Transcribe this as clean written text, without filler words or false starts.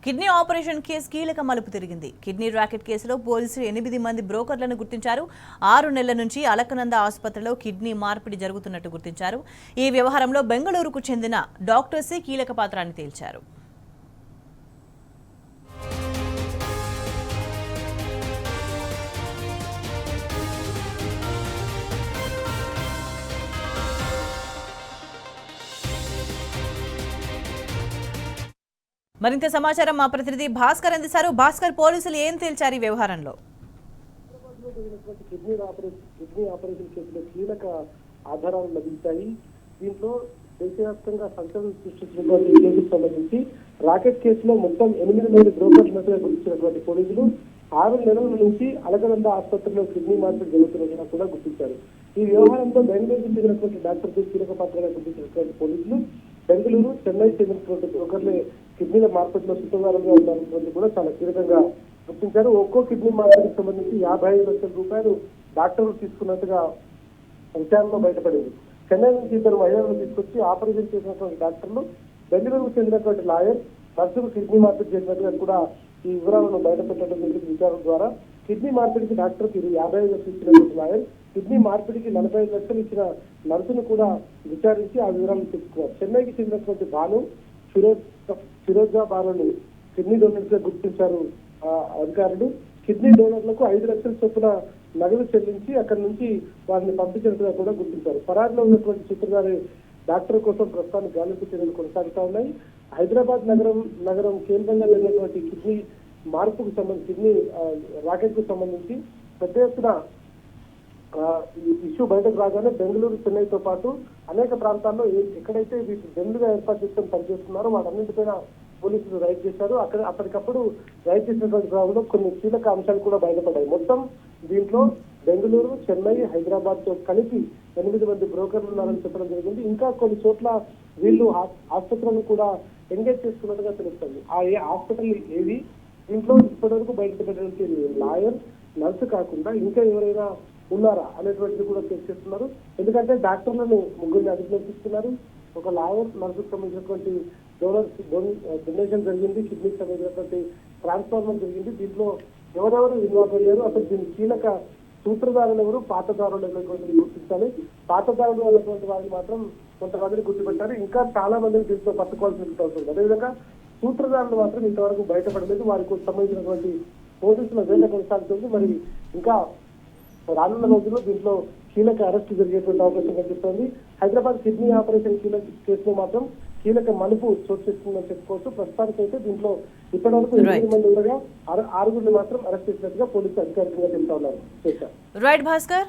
Kidney operation case కీలక మలుపు తిరిగింది. కిడ్నీ ర్యాకెట్ కేసులో పోలీసులు 8 మంది బ్రోకర్లను గుర్తించారు. 6 నెలల నుంచి అలకనంద ఆసుపత్రిలో కిడ్నీ మార్పిడి జరుగుతున్నట్టు గుర్తించారు. ఈ వ్యవహారంలో బెంగళూరుకు చెందిన డాక్టర్సే కీలక పాత్రని తేల్చారు. మరింత సమాచారం మా ప్రతినిధి భాస్కర్ అందిస్తారు. భాస్కర్, పోలీసులు ఏం తేల్చారు ఈ వ్యవహారంలో? కిడ్నీ ఆపరేషన్ కేసులో కీలక ఆధారాలు లభించాయి. దీంట్లో దేశవ్యాప్తంగా సంచలనం సృష్టించినటువంటి కేసుకు సంబంధించి రాకెట్ కేసులో మొత్తం 8 మంది బ్రోకర్లుగా గుర్తించినటువంటి పోలీసులు 6 నెలల నుంచి అలకనంద ఆసుపత్రిలో కిడ్నీ మార్పిడి జరుగుతున్నట్టుగా కూడా గుర్తించారు. ఈ వ్యవహారంలో బెంగళూరుకు చెందినటువంటి డాక్టర్కు కీలక పాత్రగా గుర్తించినటువంటి పోలీసులు బెంగళూరు, చెన్నై చెందినటువంటి బ్రోకర్లే కిడ్నీల మార్పిడిలో సూత్రధారులుగా ఉన్నారనేటువంటి కూడా చాలా కీలకంగా గుర్తించారు. ఒక్కో కిడ్నీ మార్పిడికి సంబంధించి 55 లక్షల రూపాయలు డాక్టర్లు తీసుకున్నట్టుగా విచారణలో బయటపడింది. చెన్నై నుంచి 2 మహిళలను తీసుకొచ్చి ఆపరేషన్ చేసినటువంటి డాక్టర్లు బెంగళూరుకు చెందినటువంటి లాయర్ నర్సుకు కిడ్నీ మార్పిడి చేసినట్టుగా కూడా ఈ వివరాలను బయటపెట్టడం జరిగింది. విచారణ ద్వారా కిడ్నీ మార్పిడికి డాక్టర్కి 55 లక్షలు ఇచ్చినటువంటి లాయర్ కిడ్నీ మార్పిడికి 45 లక్షలు ఇచ్చిన నర్సును కూడా విచారించి ఆ వివరాలను తెలుసుకున్నారు. చెన్నైకి చెందినటువంటి భాను ఫిరోజా బానుని కిడ్నీ డోనర్స్ గా గుర్తించారు అధికారులు. కిడ్నీ డోనర్లకు 5 లక్షల చొప్పున నగదు చెల్లించి అక్కడి నుంచి వారిని పంపించినట్టుగా కూడా గుర్తించారు. పరారిలో ఉన్నటువంటి సూత్రధారి డాక్టర్ కోసం ప్రస్తుతానికి గాలింపు చర్యలు కొనసాగుతా ఉన్నాయి. హైదరాబాద్ నగరం కేంద్రంగా జరిగినటువంటి కిడ్నీ మార్పుకు సంబంధించి కిడ్నీ రాకెట్ కు సంబంధించి పెద్ద ఎత్తున ఇష్యూ బయటకు రాగానే బెంగళూరు, చెన్నైతో పాటు అనేక ప్రాంతాల్లో ఎక్కడైతే బెంగళూరుగా ఏర్పాటు చేసుకొని పనిచేస్తున్నారో వాటన్నింటిపైన పోలీసులు రైడ్ చేశారు. అప్పటికప్పుడు రైడ్ చేసినటువంటి క్రమంలో కొన్ని కీలక అంశాలు కూడా బయటపడ్డాయి. మొత్తం దీంట్లో బెంగళూరు, చెన్నై, హైదరాబాద్ తో కలిపి 8 మంది బ్రోకర్లు ఉన్నారని చెప్పడం జరిగింది. ఇంకా కొన్ని చోట్ల వీళ్ళు ఆసుపత్రులను కూడా ఎంగేజ్ చేసుకున్నట్టుగా తెలుస్తుంది. ఆ హాస్పిటల్ ఏవి దీంట్లో ఇప్పటివరకు బయటపడినటువంటి లాయర్, నర్సు కాకుండా ఇంకా ఎవరైనా ఉన్నారా అనేటువంటిది కూడా చెక్ చేస్తున్నారు. ఎందుకంటే డాక్టర్లను 3 అదుపులోకి తీసుకున్నారు. ఒక లాయర్, నర్సుకు సంబంధించినటువంటి డొనేషన్ జరిగింది, కిడ్నీకి సంబంధించినటువంటి ట్రాన్స్ఫార్మర్ జరిగింది. దీంట్లో ఎవరెవరు ఇన్వాల్వ్ అయ్యారు, అసలు దీని కీలక సూత్రధారులు ఎవరు, పాతదారులు అనేటువంటిది గుర్తించాలి. పాతదారులు అనేటువంటి వారిని మాత్రం కొంతమందిని గుర్తుపెట్టారు. ఇంకా చాలా మందిని దీంట్లో పట్టుకోవాల్సిన అవసరం. అదేవిధంగా సూత్రధారులు మాత్రం ఇంతవరకు బయటపడలేదు. వారికి సంబంధించినటువంటి పోలీసుల వేట కొనసాగుతుంది. మరి ఇంకా రానున్న రోజుల్లో దీంట్లో కీలక అరెస్ట్ జరిగేటువంటి అవకాశం కనిపిస్తోంది. హైదరాబాద్ కిడ్నీ ఆపరేషన్ కేసులో మాత్రం కీలక మలుపు చోటు చేసుకుందని చెప్పుకోవచ్చు. ప్రస్తుతానికైతే దీంట్లో ఇప్పటివరకు 8 మంది ఉండగా 6 మాత్రం అరెస్ట్ చేసినట్టుగా పోలీసులు అధికారికంగా చెప్తా ఉన్నారు. రైట్ భాస్కర్.